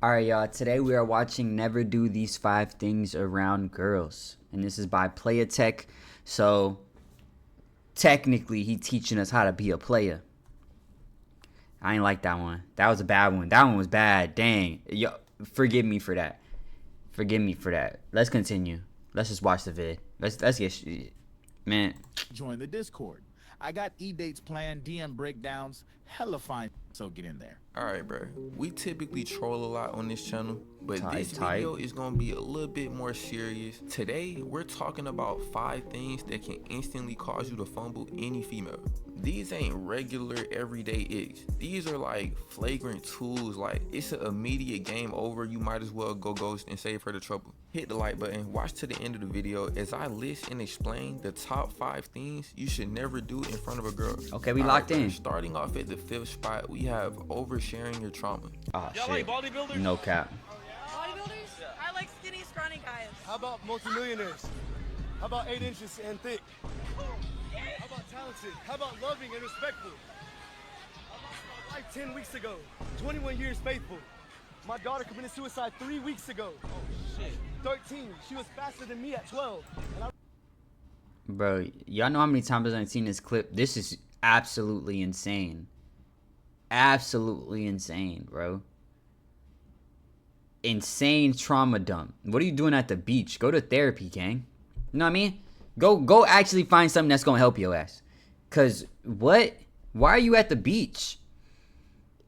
Alright, y'all. Today we are watching Never Do These 5 Things Around Girls. And this is by Playa Tech. So, technically, he teaching us how to be a player. I ain't like that one. That was a bad one. That one was bad. Dang. Yo, forgive me for that. Forgive me for that. Let's continue. Let's just watch the vid. Let's get... Man. Join the Discord. I got E-dates planned, DM breakdowns, hella fine, so get in there. Alright, bro. We typically troll a lot on this channel, but this Tight. video is going to be a little bit more serious. Today, we're talking about 5 things that can instantly cause you to fumble any female. These ain't regular everyday icks. These are like flagrant tools, like it's an immediate game over. You might as well go ghost and save her the trouble. Hit the like button, watch to the end of the video as I list and explain the top 5 things you should never do in front of a girl. Okay, we locked in. Starting off at the 5th spot, we have oversharing your trauma. Oh, Y'all shit. like bodybuilders? No cap. Bodybuilders? I like skinny, scrawny guys. How about multimillionaires? How about 8 inches and thick? How about talented? How about loving and respectful? I lost my life 10 weeks ago. 21 years faithful. My daughter committed suicide 3 weeks ago. Oh shit. 13. She was faster than me at 12. And Bro, y'all know how many times I've seen this clip? This is absolutely insane. Absolutely insane, bro. Insane trauma dump. What are you doing at the beach? Go to therapy, gang. You know what I mean? Go actually find something that's gonna help your ass. Cause what? Why are you at the beach?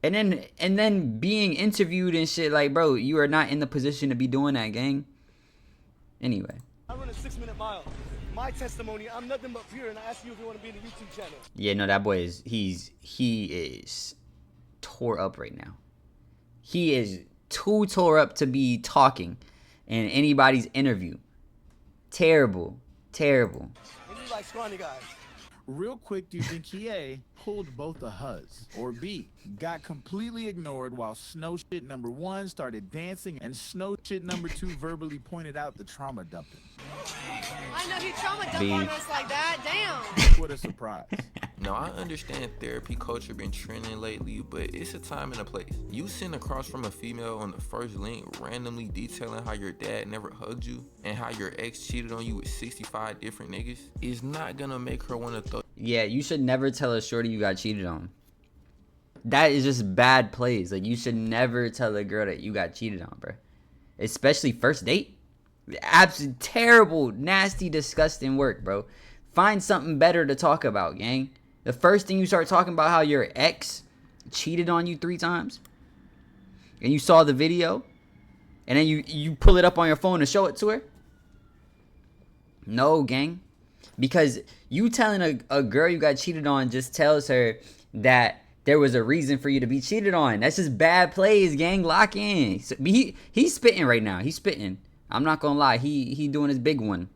And then being interviewed and shit, like, bro, you are not in the position to be doing that, gang. Anyway. I run a 6-minute mile. My testimony, I'm nothing but pure, and I ask you if you want to be in the YouTube channel. Yeah, no, that boy is he is tore up right now. He is too tore up to be talking in anybody's interview. Terrible. Terrible. And you like scrawny guys. Real quick, do you think he A, pulled both the huzz, or B, got completely ignored while snow shit number 1 started dancing and snow shit number 2 verbally pointed out the trauma dumping? I know he trauma dumped on us like that. Damn. What a surprise. Now, I understand therapy culture been trending lately, but it's a time and a place. You sitting across from a female on the first link randomly detailing how your dad never hugged you and how your ex cheated on you with 65 different niggas is not gonna make her want to throw. Yeah, you should never tell a shorty you got cheated on. That is just bad plays. Like, you should never tell a girl that you got cheated on, bro. Especially first date. Absolute terrible, nasty, disgusting work, bro. Find something better to talk about, gang. The first thing you start talking about how your ex cheated on you 3 times, and you saw the video, and then you pull it up on your phone and show it to her. No, gang. Because you telling a girl you got cheated on just tells her that there was a reason for you to be cheated on. That's just bad plays, gang. Lock in. So, he's spitting right now. He's spitting. I'm not gonna lie. He doing his big one.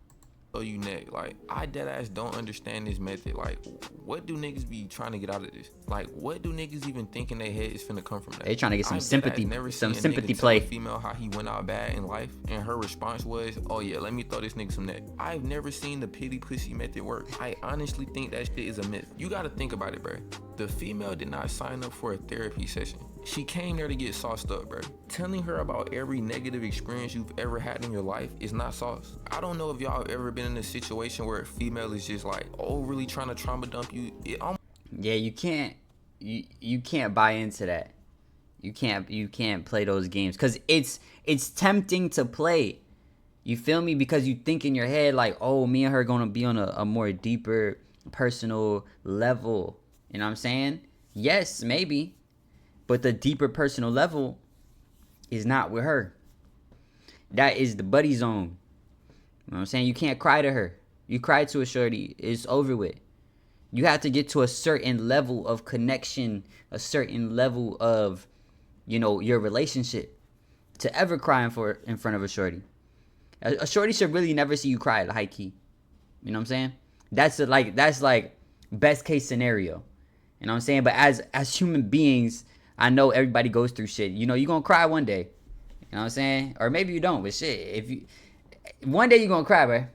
You neck. Like, I deadass don't understand this method. Like, what do niggas be trying to get out of this? Like, what do niggas even think in their head is finna come from that? They trying to get some I've sympathy, never some seen a sympathy nigga play. tell a female how he went out bad in life, and her response was, "Oh yeah, let me throw this nigga some neck." I've never seen the pity pussy method work. I honestly think that shit is a myth. You gotta think about it, bro. The female did not sign up for a therapy session. She came there to get sauced up, bro. Telling her about every negative experience you've ever had in your life is not sauce. I don't know if y'all have ever been in a situation where a female is just like overly trying to trauma dump you. Yeah, you can't buy into that. You can't play those games because it's tempting to play. You feel me? Because you think in your head like, oh, me and her gonna be on a more deeper personal level. You know what I'm saying? Yes, maybe. But the deeper personal level is not with her. That is the buddy zone. You know what I'm saying? You can't cry to her. You cry to a shorty, it's over with. You have to get to a certain level of connection, a certain level of, you know, your relationship to ever cry in front of a shorty. A shorty should really never see you cry, high key. You know what I'm saying? That's like best case scenario. You know what I'm saying? But as human beings, I know everybody goes through shit. You know, you're going to cry one day. You know what I'm saying? Or maybe you don't, but shit. One day you're going to cry, bro. You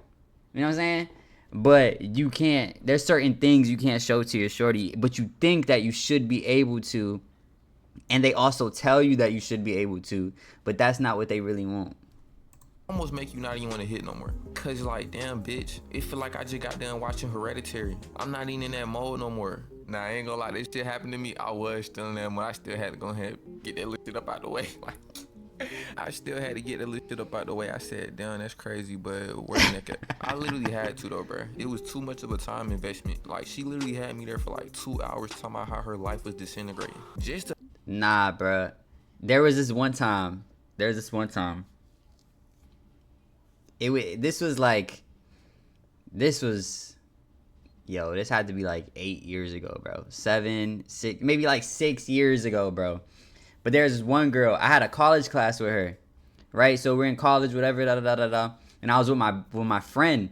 know what I'm saying? But you can't, there's certain things you can't show to your shorty, but you think that you should be able to And they also tell you that you should be able to, but that's not what they really want. Almost make you not even want to hit no more. Cause like, damn bitch, it feel like I just got done watching Hereditary. I'm not even in that mode no more. Nah, I ain't gonna lie, this shit happened to me. I was still in that mode. I still had to go ahead and get that lifted up out the way. Like, I still had to get that lifted up out the way. I said, damn, that's crazy, but where the neck at? I literally had to though, bro. It was too much of a time investment. Like, she literally had me there for like 2 hours talking about how her life was disintegrating. Just to Nah, bruh. There was this one time. This had to be like 8 years ago, bro. 7, 6, maybe like 6 years ago, bro. But there's this one girl. I had a college class with her, right? So we're in college, whatever, da da da da da. And I was with my friend,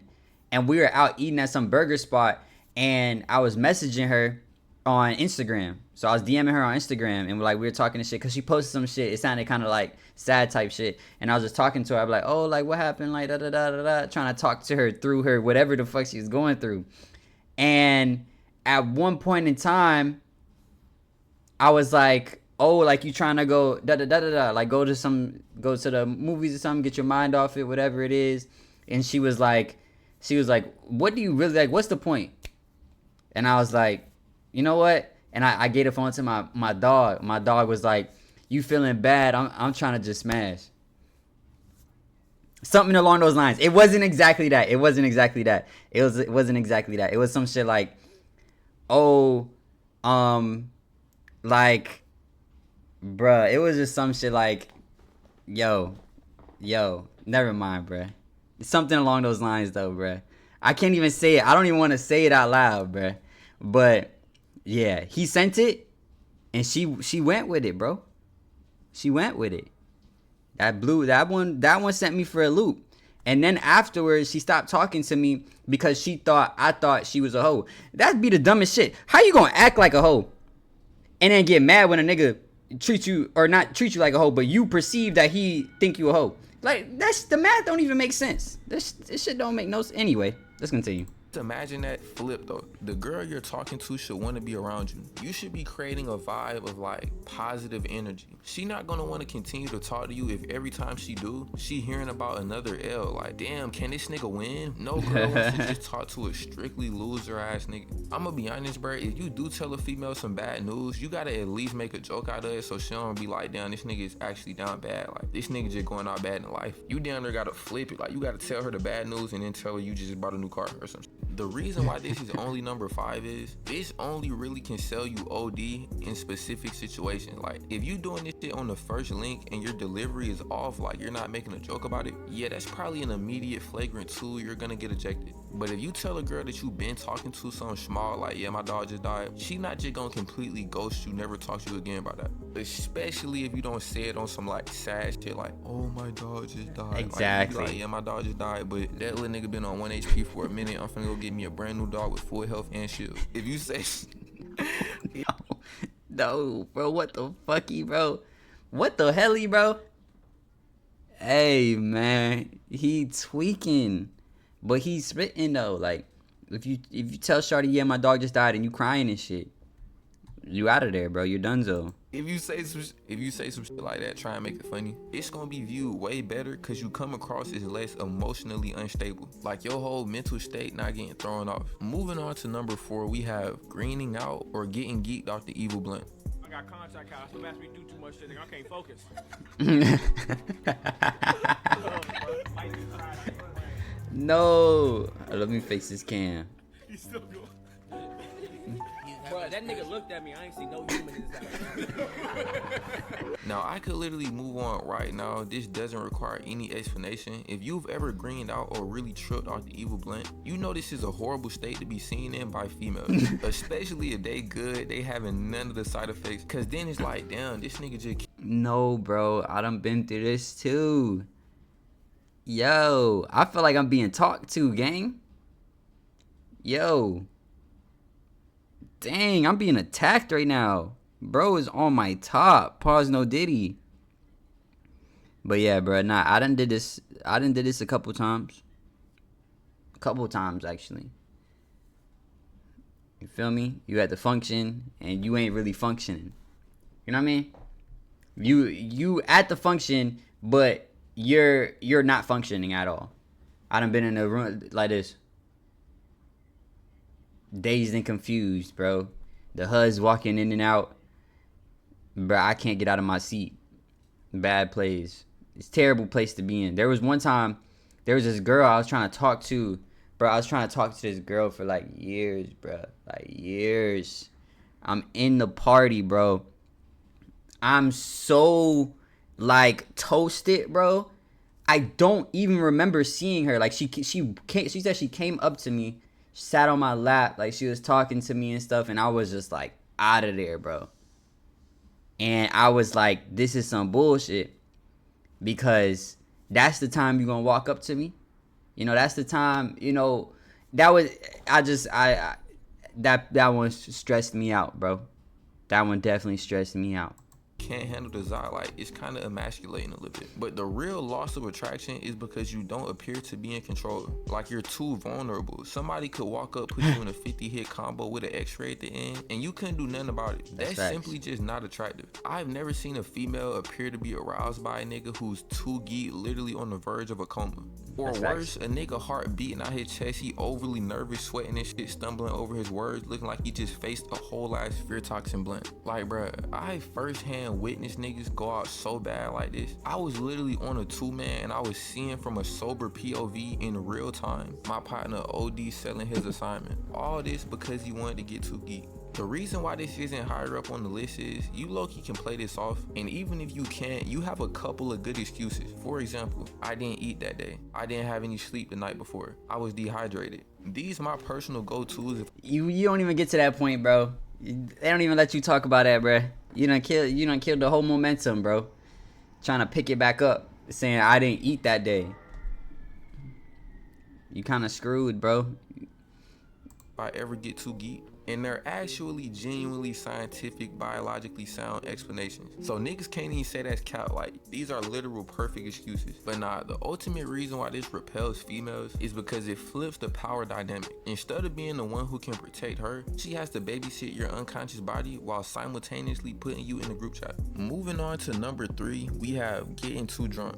and we were out eating at some burger spot, and I was messaging her on Instagram. So I was DMing her on Instagram, and we were talking to shit because she posted some shit. It sounded kind of like sad type shit, and I was just talking to her. I'm like, oh, like what happened, like da da da da da, trying to talk to her through her whatever the fuck she was going through. And at one point in time, I was like, oh, like you trying to go da da da da da, like go to the movies or something, get your mind off it, whatever it is. And she was like, what do you really like? What's the point? And I was like, you know what? And I gave the phone to my dog. My dog was like, you feeling bad? I'm trying to just smash. Something along those lines. It wasn't exactly that. It wasn't exactly that. It wasn't exactly that. It was some shit like, oh, like, bruh. It was just some shit like, yo, never mind, bruh. Something along those lines though, bruh. I can't even say it. I don't even want to say it out loud, bruh. But yeah, he sent it, and she went with it, bro. She went with it. That one sent me for a loop. And then afterwards, she stopped talking to me because I thought she was a hoe. That'd be the dumbest shit. How you gonna act like a hoe and then get mad when a nigga treat you, or not treat you like a hoe, but you perceive that he think you a hoe? Like, that's the math don't even make sense. This shit don't make no sense. Anyway, let's continue. imagine that flip though. The girl you're talking to should want to be around you. You should be creating a vibe of like positive energy. She not gonna want to continue to talk to you if every time she do, she hearing about another L. Like, damn, can this nigga win? No girl wants to just talk to a strictly loser ass nigga. I'm gonna be honest, bro. If you do tell a female some bad news, you gotta at least make a joke out of it so she don't be like, damn, this nigga is actually down bad. Like, this nigga just going out bad in life. You down there gotta flip it. Like, you gotta tell her the bad news and then tell her you just bought a new car or something. The reason why this is only number 5 is this only really can sell you OD in specific situations. Like, if you doing this shit on the first link and your delivery is off, like you're not making a joke about it, yeah, that's probably an immediate flagrant 2. You're gonna get ejected. But if you tell a girl that you been talking to something small, like, yeah, my dog just died, she not just gonna completely ghost you, never talk to you again about that. Especially if you don't say it on some like sad shit, like, oh, my dog just died. Exactly. Like, yeah, my dog just died, but that little nigga been on 1 HP for a minute. I'm finna go get me a brand new dog with full health and shield. If you say no, bro, what the fucky, bro? What the helly, bro? Hey, man, he tweaking, but he's spitting though. Like, if you tell Shawty, yeah, my dog just died, and you crying and shit, you out of there, bro. You're donezo. If you say some shit like that, try and make it funny, it's gonna be viewed way better because you come across as less emotionally unstable. Like, your whole mental state not getting thrown off. Moving on to number 4, we have greening out or getting geeked off the evil blunt. I got contact house, so that's me do too much shit, I can't focus. No, let me fix this cam. He's still going. Bro, that nigga looked at me. I ain't see no human in his eye. Now, I could literally move on right now. This doesn't require any explanation. If you've ever greened out or really tripped off the evil blunt, you know this is a horrible state to be seen in by females. Especially if they good, they having none of the side effects. Cause then it's like, damn, this nigga just... No, bro, I done been through this too. Yo, I feel like I'm being talked to, gang. Yo. Dang, I'm being attacked right now. Bro is on my top. Pause, no diddy. But yeah, bro, nah, I done did this a couple times. A couple times, actually. You feel me? You at the function, and you ain't really functioning. You know what I mean? You at the function, but you're not functioning at all. I done been in a room like this, dazed and confused, bro. The HUD's walking in and out, bro. I can't get out of my seat. Bad plays. It's a terrible place to be in. There was one time, there was this girl I was trying to talk to, bro. I was trying to talk to this girl for like years, bro. Like years. I'm in the party, bro. I'm so like toasted, bro. I don't even remember seeing her. Like she said she came up to me, sat on my lap, like she was talking to me and stuff, and I was just like out of there, bro. And I was like, this is some bullshit, because that's the time you're gonna walk up to me. You know, that's the time. You know, that was that one stressed me out, bro. That one definitely stressed me out. Can't handle desire, like it's kind of emasculating a little bit. But the real loss of attraction is because you don't appear to be in control. Like you're too vulnerable. Somebody could walk up, put you in a 50-hit combo with an X-ray at the end, and you couldn't do nothing about it. That's simply just not attractive. I've never seen a female appear to be aroused by a nigga who's too geeked, literally on the verge of a coma. Or worse, a nigga heart beating out his chest, he overly nervous, sweating and shit, stumbling over his words, looking like he just faced a whole ass fear toxin blunt. Like, bruh, I firsthand witness niggas go out so bad like this. I was literally on a 2-man and I was seeing from a sober POV in real time my partner OD selling his assignment. All this because he wanted to get too geek. The reason why this isn't higher up on the list is you low-key can play this off, and even if you can't, you have a couple of good excuses. For example, I didn't eat that day. I didn't have any sleep the night before. I was dehydrated. These are my personal go-tos. You don't even get to that point, bro. They don't even let you talk about that, bro. You done killed the whole momentum, bro. Trying to pick it back up, saying I didn't eat that day. You kind of screwed, bro. If I ever get too geek, and they're actually genuinely scientific, biologically sound explanations. So niggas can't even say that's cap. Like, these are literal perfect excuses. But nah, the ultimate reason why this repels females is because it flips the power dynamic. Instead of being the one who can protect her, she has to babysit your unconscious body while simultaneously putting you in the group chat. Moving on to number 3, we have getting too drunk.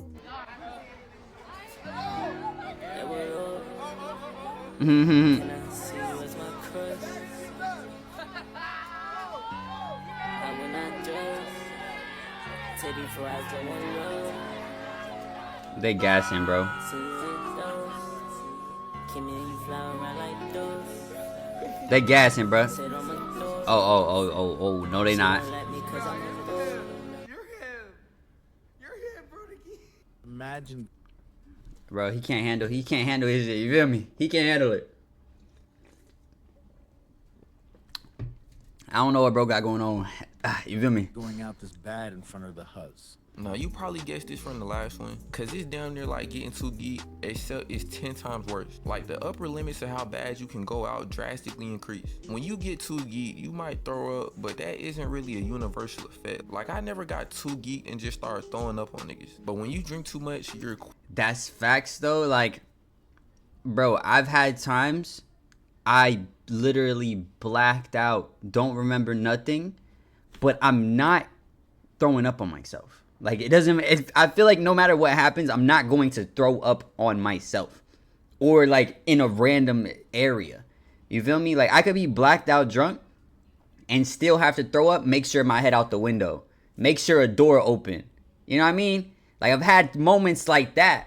They gassing, bro. They gassing, bro. Oh, no, they not. Imagine. Bro, he can't handle his shit, you feel me? He can't handle it. I don't know what bro got going on. You feel me? Going out this bad in front of the HUZ. Now, you probably guessed this from the last one, cause it's down there like getting too geek, except it's 10 times worse. Like, the upper limits of how bad you can go out drastically increase. When you get too geek, you might throw up, but that isn't really a universal effect. Like, I never got too geek and just started throwing up on niggas. But when you drink too much, you're... That's facts though. Like, bro, I've had times I literally blacked out, don't remember nothing, but I'm not throwing up on myself. Like, I feel like no matter what happens, I'm not going to throw up on myself or like in a random area. You feel me? Like, I could be blacked out drunk and still have to throw up, make sure my head out the window, make sure a door open. You know what I mean? Like, I've had moments like that,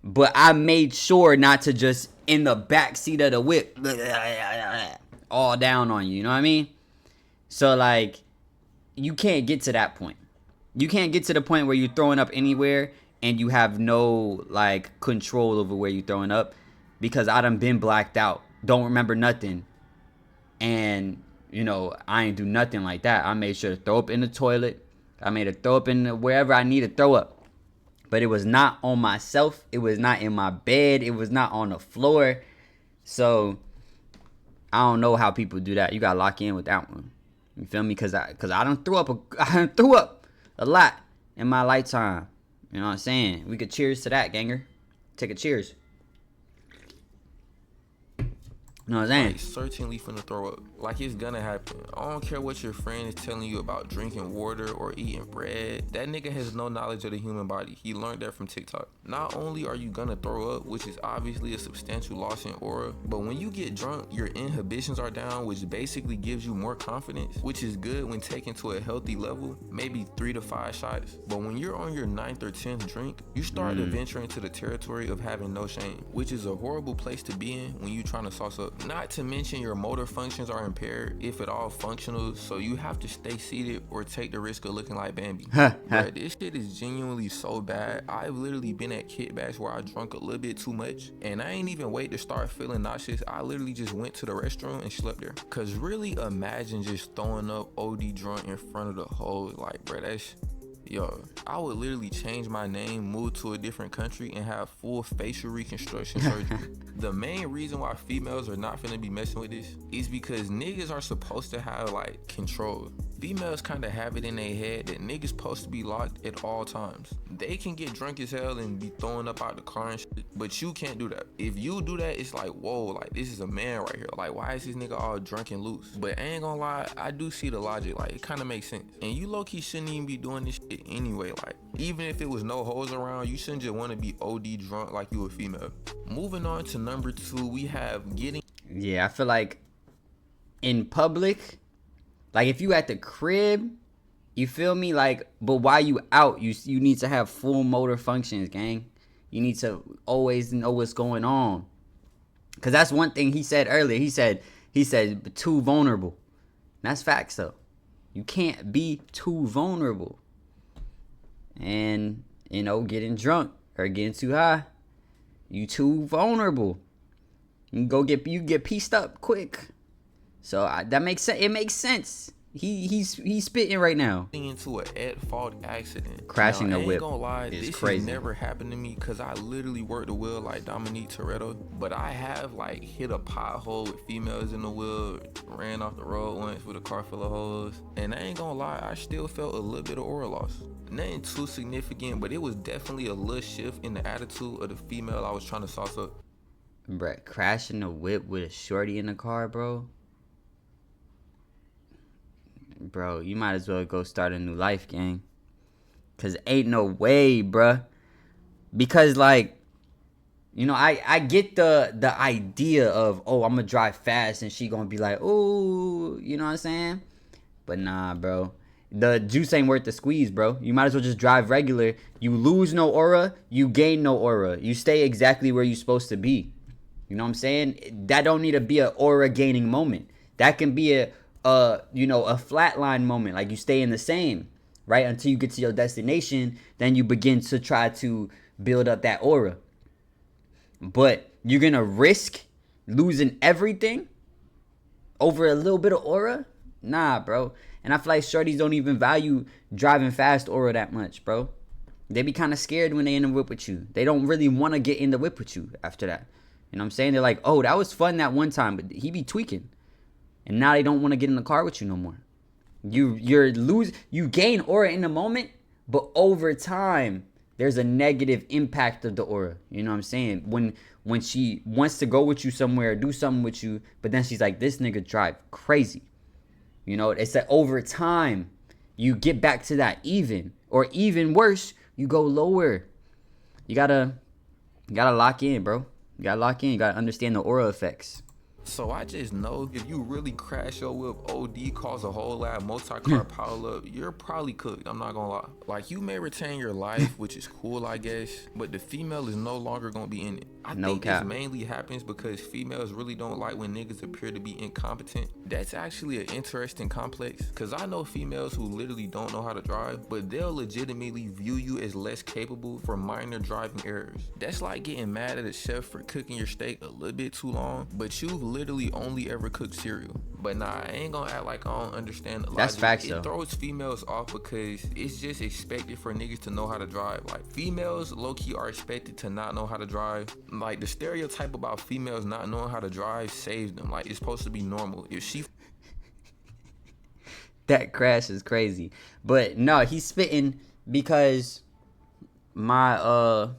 but I made sure not to just in the back seat of the whip all down on you. You know what I mean? So, like, you can't get to that point. You can't get to the point where you're throwing up anywhere and you have no, like, control over where you're throwing up, because I done been blacked out, don't remember nothing, and, you know, I ain't do nothing like that. I made sure to throw up in the toilet. I made it throw up in wherever I need to throw up. But it was not on myself. It was not in my bed. It was not on the floor. So, I don't know how people do that. You gotta lock in with that one. You feel me? Because I done threw up a lot in my lifetime. You know what I'm saying? We could cheers to that, ganger. Take a cheers. You know what I'm saying? Like, certainly finna throw up. Like, it's gonna happen. I don't care what your friend is telling you about drinking water or eating bread. That nigga has no knowledge of the human body. He learned that from TikTok. Not only are you gonna throw up, which is obviously a substantial loss in aura, but when you get drunk, your inhibitions are down, which basically gives you more confidence, which is good when taken to a healthy level, maybe 3 to 5 shots. But when you're on your 9th or 10th drink, you start to venture into the territory of having no shame, which is a horrible place to be in when you trying to sauce up. Not to mention your motor functions are impaired, if at all functional, so you have to stay seated or take the risk of looking like Bambi. Bruh, this shit is genuinely so bad. I've literally been at kickbacks where I drunk a little bit too much, and I ain't even wait to start feeling nauseous. I literally just went to the restroom and slept there. Cause really, imagine just throwing up OD drunk in front of the whole, like, bruh, that's... Yo, I would literally change my name, move to a different country, and have full facial reconstruction surgery. The main reason why females are not finna be messing with this is because niggas are supposed to have, like, control. Females kinda have it in their head that niggas supposed to be locked at all times. They can get drunk as hell and be throwing up out the car and shit, but you can't do that. If you do that, it's like, whoa, like, this is a man right here. Like, why is this nigga all drunk and loose? But I ain't gonna lie, I do see the logic. Like, it kinda makes sense. And you low-key shouldn't even be doing this shit anyway. Like, even if it was no hoes around, you shouldn't just wanna be OD drunk like you a female. Moving on to number 2, we have getting... Yeah, I feel like in public, like if you at the crib, you feel me? Like, but while you out, you need to have full motor functions, gang. You need to always know what's going on. Cause that's one thing he said earlier. He said too vulnerable. That's facts though. You can't be too vulnerable. And, you know, getting drunk or getting too high, you too vulnerable. You get pieced up quick. So that makes sense. It makes sense. He's spitting right now. Into an at-fault accident. Crashing now, a whip I ain't gonna lie, is this crazy. has never happened to me because I literally worked the wheel like Dominique Toretto. But I have like hit a pothole with females in the wheel, ran off the road once with a car full of hoes. And I ain't gonna lie, I still felt a little bit of aura loss. Nothing too significant, but it was definitely a little shift in the attitude of the female I was trying to sauce up. Bruh, crashing a whip with a shorty in the car, bro. Bro, you might as well go start a new life, gang. Cause ain't no way, bruh. Because like, you know, I get the idea of, oh, I'm gonna drive fast and she gonna be like, oh, you know what I'm saying? But nah, bro. The juice ain't worth the squeeze, bro. You might as well just drive regular. You lose no aura, you gain no aura. You stay exactly where you're supposed to be. You know what I'm saying? That don't need to be an aura gaining moment. That can be a flatline moment. Like you stay in the same, right? Until you get to your destination, then you begin to try to build up that aura. But you're going to risk losing everything over a little bit of aura? Nah, bro. And I feel like shorties don't even value driving fast aura that much, bro. They be kind of scared when they in the whip with you. They don't really want to get in the whip with you after that. You know what I'm saying? They're like, oh, that was fun that one time, but he be tweaking. And now they don't want to get in the car with you no more. You gain aura in the moment, but over time, there's a negative impact of the aura. You know what I'm saying? When she wants to go with you somewhere, do something with you, but then she's like, this nigga drive crazy. You know, it's that over time, you get back to that even. Or even worse, you go lower. You gotta lock in, bro. You gotta lock in. You gotta understand the aura effects. So I just know if you really crash your whip OD, cause a whole lot of multi-car pile up, you're probably cooked. I'm not gonna lie. Like, you may retain your life, which is cool, I guess, but the female is no longer gonna be in it. I think this mainly happens because females really don't like when niggas appear to be incompetent. That's actually an interesting complex, cause I know females who literally don't know how to drive, but they'll legitimately view you as less capable for minor driving errors. That's like getting mad at a chef for cooking your steak a little bit too long, but you've literally only ever cooked cereal. But nah, I ain't gonna act like I don't understand the logic. That's facts, though. It throws females off because it's just expected for niggas to know how to drive. Like, females low-key are expected to not know how to drive. Like, the stereotype about females not knowing how to drive saves them. Like, it's supposed to be normal. If she... That crash is crazy. But no, he's spitting because my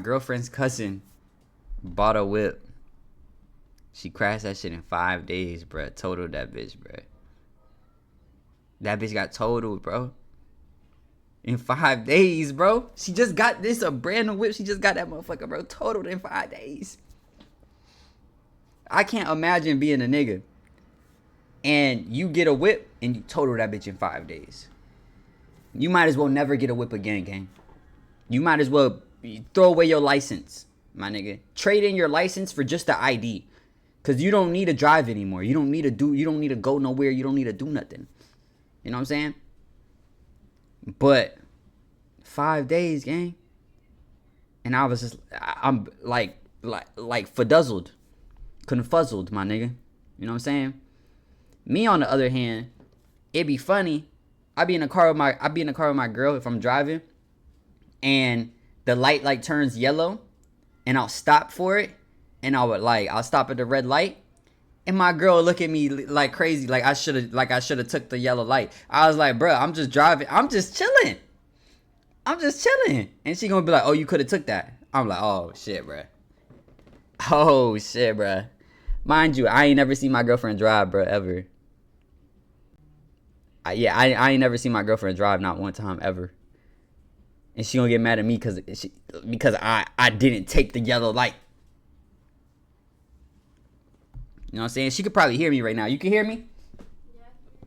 girlfriend's cousin bought a whip. She crashed that shit in 5 days, bro. Totaled that bitch, bro. That bitch got totaled, bro. In 5 days, bro. She just got this, a brand new whip. She just got that motherfucker, bro. Totaled in 5 days. I can't imagine being a nigga and you get a whip and you total that bitch in 5 days. You might as well never get a whip again, gang. You might as well throw away your license, my nigga. Trade in your license for just the ID. Cause you don't need to drive anymore. You don't need to go nowhere. You don't need to do nothing. You know what I'm saying? But 5 days, gang. And I was just, I'm like fuddled, confuzzled, my nigga. You know what I'm saying? Me on the other hand, it'd be funny. I be in the car with my girl if I'm driving, and the light like turns yellow, and I'll stop for it, and I'll stop at the red light, and my girl look at me like crazy, like I should have took the yellow light. I was like, bro, I'm just driving, I'm just chilling, and she gonna be like, oh, you could have took that. I'm like, oh shit, bro. Mind you, I ain't never seen my girlfriend drive, bro, ever. I ain't never seen my girlfriend drive, not one time ever. And she gonna get mad at me because I didn't take the yellow light. You know what I'm saying? She could probably hear me right now. You can hear me?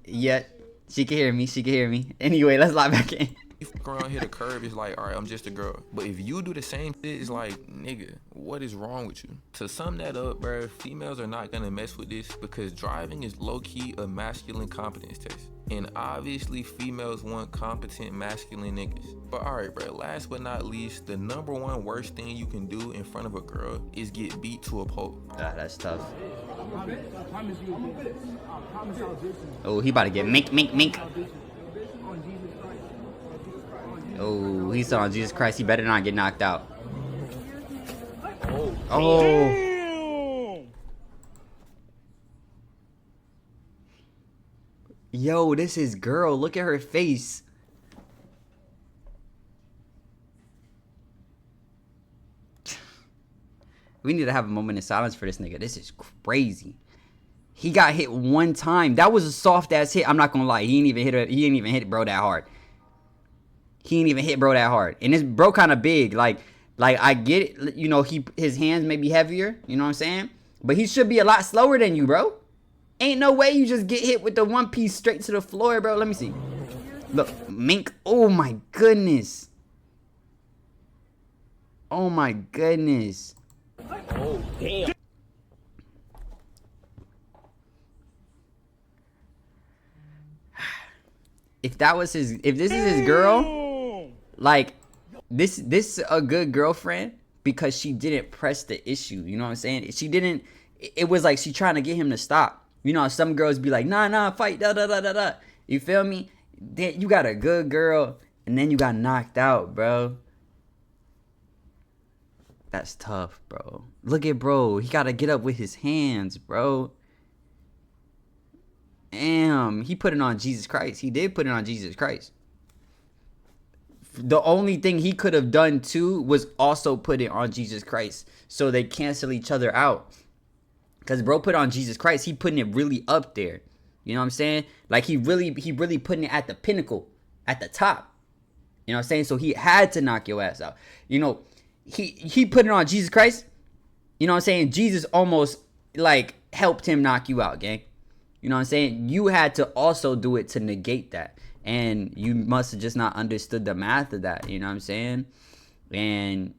Yeah. She can hear me. Anyway, let's log back in. You fuck around, hit a curve, it's like, all right, I'm just a girl. But if you do the same shit, it's like, nigga, what is wrong with you? To sum that up, bro, females are not gonna mess with this because driving is low-key a masculine competence test. And obviously, females want competent masculine niggas. But alright, bro, last but not least, the number one worst thing you can do in front of a girl is get beat to a pulp. That's tough. Oh, he about to get mink. Oh, he's on Jesus Christ. He better not get knocked out. Oh. Yo, this is girl. Look at her face. We need to have a moment of silence for this nigga. This is crazy. He got hit one time. That was a soft ass hit. I'm not gonna lie. He ain't even hit bro that hard. And this bro kind of big. Like I get it. You know, his hands may be heavier. You know what I'm saying? But he should be a lot slower than you, bro. Ain't no way you just get hit with the one piece straight to the floor, bro. Let me see. Look, mink. Oh my goodness. Oh my goodness. Oh, damn. If this is his girl, like this is a good girlfriend because she didn't press the issue. You know what I'm saying? She didn't. It was like she trying to get him to stop. You know, some girls be like, nah, fight, da. You feel me? Then you got a good girl, and then you got knocked out, bro. That's tough, bro. Look at bro. He got to get up with his hands, bro. Damn, he put it on Jesus Christ. He did put it on Jesus Christ. The only thing he could have done too was also put it on Jesus Christ, so they cancel each other out. Cause bro put on Jesus Christ, he putting it really up there. You know what I'm saying? Like he really putting it at the pinnacle, at the top. You know what I'm saying? So he had to knock your ass out. You know, he put it on Jesus Christ. You know what I'm saying? Jesus almost like helped him knock you out, gang. You know what I'm saying? You had to also do it to negate that. And you must have just not understood the math of that. You know what I'm saying? And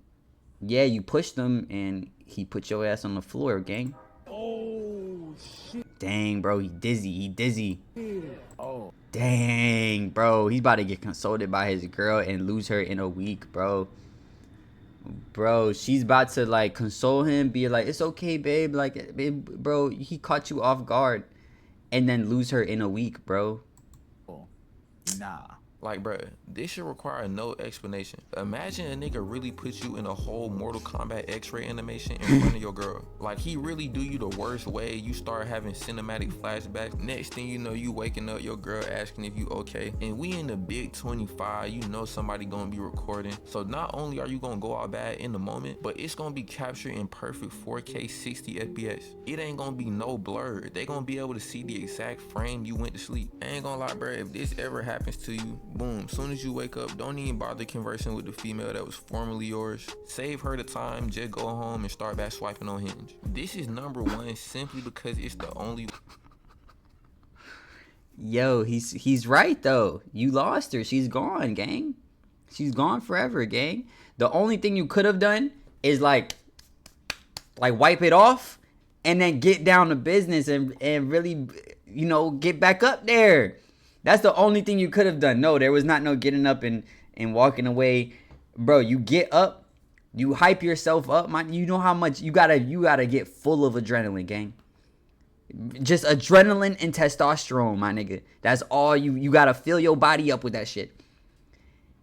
yeah, you pushed him and he put your ass on the floor, gang. Oh, shit. Dang, bro, he dizzy. Oh. Dang, bro, he's about to get consulted by his girl and lose her in a week, bro. Bro, she's about to like console him, be like, it's okay, babe. Like, babe, bro, he caught you off guard. And then lose her in a week, bro. Nah. Like, bruh, this should require no explanation. Imagine a nigga really put you in a whole Mortal Kombat X-ray animation in front of your girl. Like, he really do you the worst way. You start having cinematic flashbacks. Next thing you know, you waking up, your girl asking if you okay. And we in the big 25, you know somebody gonna be recording. So not only are you gonna go out bad in the moment, but it's gonna be captured in perfect 4K 60 FPS. It ain't gonna be no blur. They gonna be able to see the exact frame you went to sleep. I ain't gonna lie, bruh, if this ever happens to you, boom, soon as you wake up, don't even bother conversing with the female that was formerly yours. Save her the time, just go home and start back swiping on Hinge. This is number one simply because it's the only... Yo, he's right though. You lost her. She's gone, gang. She's gone forever, gang. The only thing you could have done is like wipe it off and then get down to business and really, you know, get back up there. That's the only thing you could have done. No, there was not no getting up and walking away. Bro, you get up, you hype yourself up, man. You know how much you gotta get full of adrenaline, gang. Just adrenaline and testosterone, my nigga. That's all you gotta fill your body up with that shit.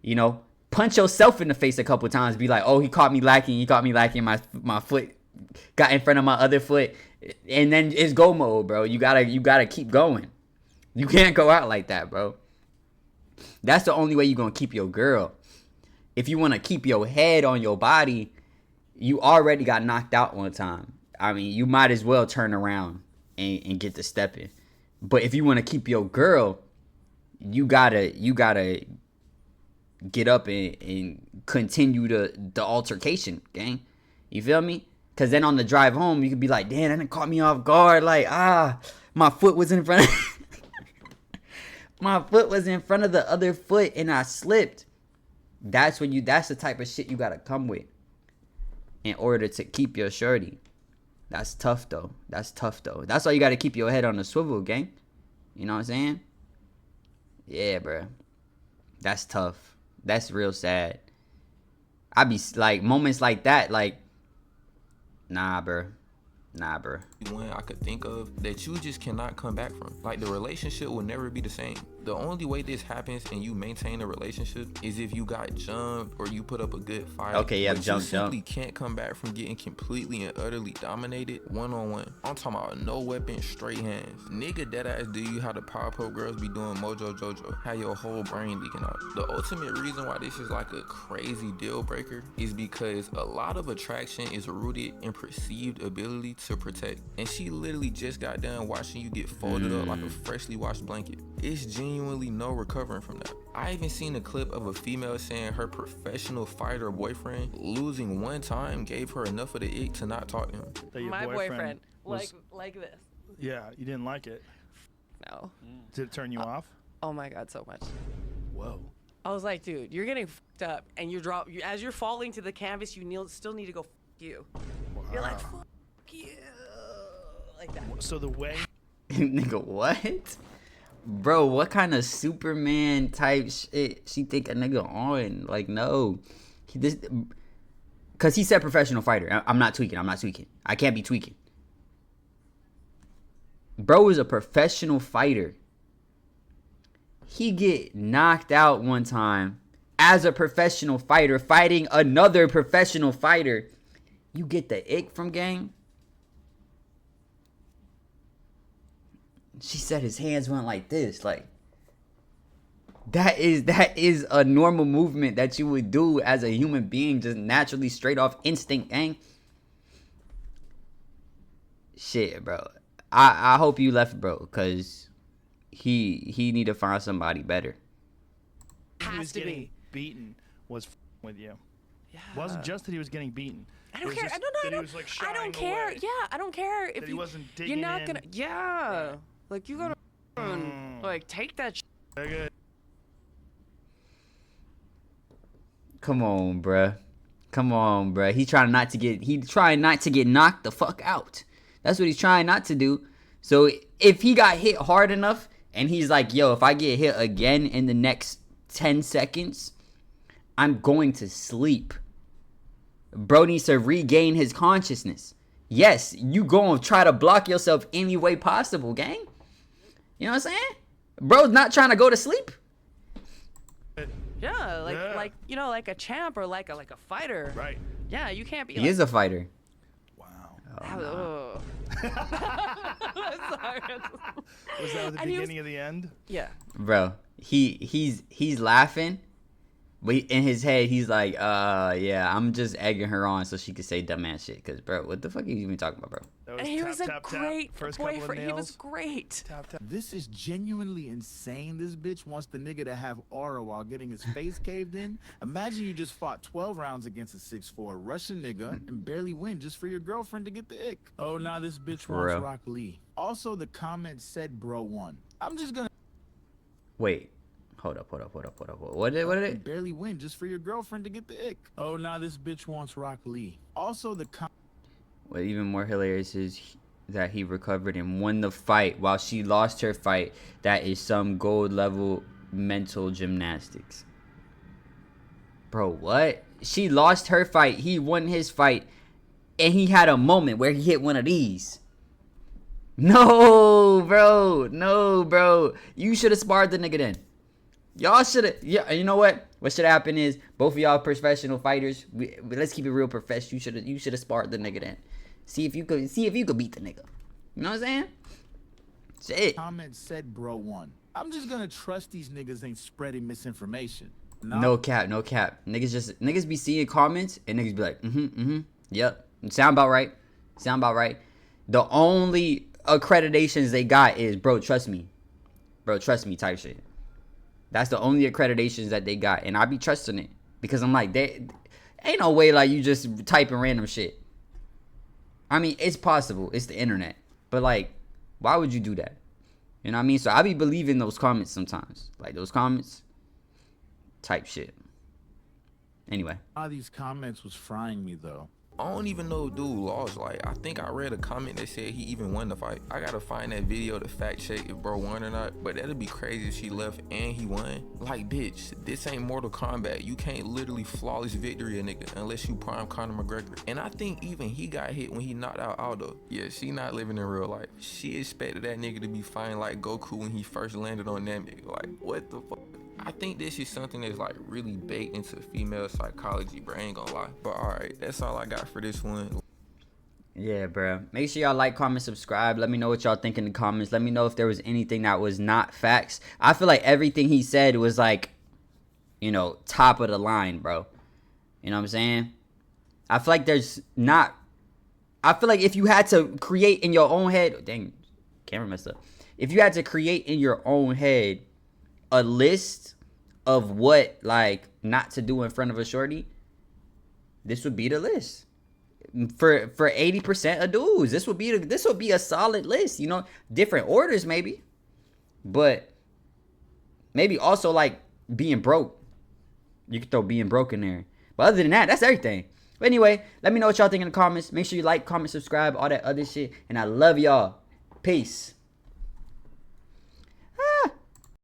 You know, punch yourself in the face a couple times. Be like, oh, he caught me lacking. My foot got in front of my other foot, and then it's go mode, bro. You gotta keep going. You can't go out like that, bro. That's the only way you're gonna keep your girl. If you wanna keep your head on your body, you already got knocked out one time. I mean, you might as well turn around and get to stepping. But if you wanna keep your girl, you gotta get up and continue the altercation, gang. You feel me? Cause then on the drive home, you could be like, damn, that done caught me off guard. Like, my foot was in front of my foot was in front of the other foot and I slipped. That's the type of shit you gotta come with in order to keep your shorty. That's tough though. That's why you gotta keep your head on the swivel, gang. You know what I'm saying? Yeah, bro. That's tough. That's real sad. I be like, moments like that, like, nah, bro. One I could think of that you just cannot come back from. Like, the relationship will never be the same. The only way this happens and you maintain a relationship is if you got jumped or you put up a good fight. Okay, yeah, but jump. You simply can't come back from getting completely and utterly dominated one-on-one. I'm talking about no weapon, straight hands. Nigga deadass do you how the Powerpuff Girls be doing Mojo Jojo. How your whole brain leaking out. The ultimate reason why this is like a crazy deal breaker is because a lot of attraction is rooted in perceived ability to protect. And she literally just got done watching you get folded up like a freshly washed blanket. It's genuinely no recovering from that. I even seen a clip of a female saying her professional fighter boyfriend losing one time gave her enough of the ick to not talk to him. That your My boyfriend was, like this. yeah, you didn't like it. No. Did it turn you off? Oh my god, so much. Whoa. I was like, dude, you're getting fucked up, and as you're falling to the canvas, you still need to go fuck you. Wow. You're like, fuck you, like that. So the way Nigga, what? Bro, what kind of Superman type shit she think a nigga on? Like, no. Cause he said professional fighter. I'm not tweaking. I can't be tweaking. Bro is a professional fighter. He get knocked out one time as a professional fighter fighting another professional fighter. You get the ick from, gang? She said his hands went like this. Like, that is a normal movement that you would do as a human being, just naturally, straight off instinct, gang. Shit, bro. I hope you left, bro, because he need to find somebody better. he was Has to getting be. beaten was with you. Yeah. It wasn't just that he was getting beaten. I It don't was care. just No, that he no, was, like, I don't shying care. away. Yeah, I don't care if That he wasn't you're digging not in. gonna. Yeah, Right. like you gotta like take that. Very good. Come on, bruh. He trying not to get knocked the fuck out. That's what he's trying not to do. So if he got hit hard enough and he's like, yo, if I get hit again in the next 10 seconds, I'm going to sleep. Bro needs to regain his consciousness. Yes, you gonna try to block yourself any way possible, gang. You know what I'm saying? Bro's not trying to go to sleep. Yeah, like Yeah. like you know, like a champ or like a fighter. Right. Yeah, you can't be. He like, is a fighter. Wow. Oh, Sorry. Was that the And he was- beginning of the end? Yeah. Bro, he's laughing, but in his head he's like, yeah, I'm just egging her on so she could say dumbass shit. Cause bro, what the fuck are you even talking about, bro? That And he tap, was a tap, tap. great First couple of boyfriend. He was nails. great. Tap, tap. This is genuinely insane. This bitch wants the nigga to have aura while getting his face caved in. Imagine you just fought 12 rounds against a 6'4" Russian nigga and barely win just for your girlfriend to get the ick. Oh, now this bitch For wants real. Rock Lee. Also, the comment said bro won. I'm just gonna Wait, hold up. What did it? barely win just for your girlfriend to get the ick. Oh, now this bitch wants Rock Lee. Also, the What even more hilarious is that he recovered and won the fight while she lost her fight. That is some gold level mental gymnastics. Bro, what? She lost her fight. He won his fight. And he had a moment where he hit one of these. No, bro. No, bro. You should have sparred the nigga then. Y'all should have. Yeah, you know what? What should happen is both of y'all professional fighters. Let's keep it real professional. You should have sparred the nigga then. See if you could beat the nigga. You know what I'm saying? Shit. comment said bro won. I'm just gonna trust these niggas ain't spreading misinformation. Nah, No cap. Niggas be seeing comments and niggas be like, yep. Sound about right. The only accreditations they got is bro, trust me type shit. That's the only accreditations that they got, and I be trusting it because I'm like, they ain't no way like you just typing random shit. I mean, it's possible, it's the internet, but like, why would you do that? You know what I mean? So I be believing those comments sometimes, like those comments type shit. Anyway, these comments was frying me though. I don't even know dude lost. Like, I think I read a comment that said he even won the fight. I gotta find that video to fact check if bro won or not. But that'd be crazy if she left and he won. Like, bitch, this ain't Mortal Kombat. You can't literally flawless victory a nigga unless you prime Conor McGregor. And I think even he got hit when he knocked out Aldo. Yeah, she not living in real life. She expected that nigga to be fighting like Goku when he first landed on that nigga. Like, what the fuck? I think this is something that's like really baked into female psychology, bro. I ain't gonna lie. But alright, that's all I got for this one. yeah, bro. Make sure y'all like, comment, subscribe. Let me know what y'all think in the comments. Let me know if there was anything that was not facts. I feel like everything he said was like, you know, top of the line, bro. You know what I'm saying? I feel like there's not. I feel like if you had to create in your own head, dang, camera messed up. If you had to create in your own head a list of what like not to do in front of a shorty, this would be the list for 80% of dudes. This would be a solid list, you know, different orders maybe, but maybe also like being broke. You could throw being broke in there, but other than that, that's everything. But anyway, let me know what y'all think in the comments. Make sure you like, comment, subscribe, all that other shit, and I love y'all. Peace.